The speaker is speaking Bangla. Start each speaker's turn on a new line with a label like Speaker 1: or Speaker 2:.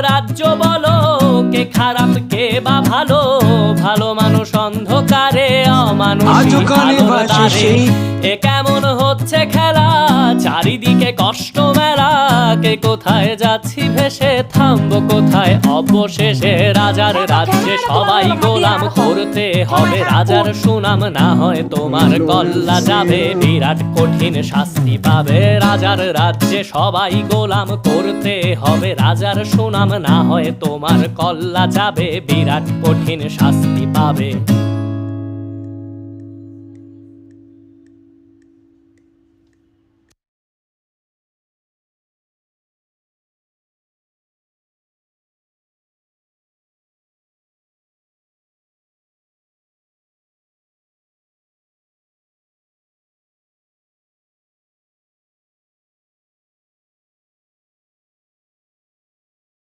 Speaker 1: রাজ্য বলো, কে খারাপ কে বা ভালো, ভালো মানুষ অন্ধকারে, অমানুষ আলোর তারে। এ কেমন হচ্ছে খেলা, চারিদিকে কষ্ট মেলা, কে কোথায় যাচ্ছি ভেসে, থামবো কোথায় অবশেষে। রাজার রাজ্যে সবাই গোলাম, করতে হবে রাজার সুনাম, না হয় তোমার কল্লা যাবে, বিরাট কঠিন শাস্তি পাবে। রাজার রাজ্যে সবাই গোলাম, করতে হবে রাজার সুনাম, না হয় তোমার কল্লা যাবে, বিরাট কঠিন শাস্তি পাবে।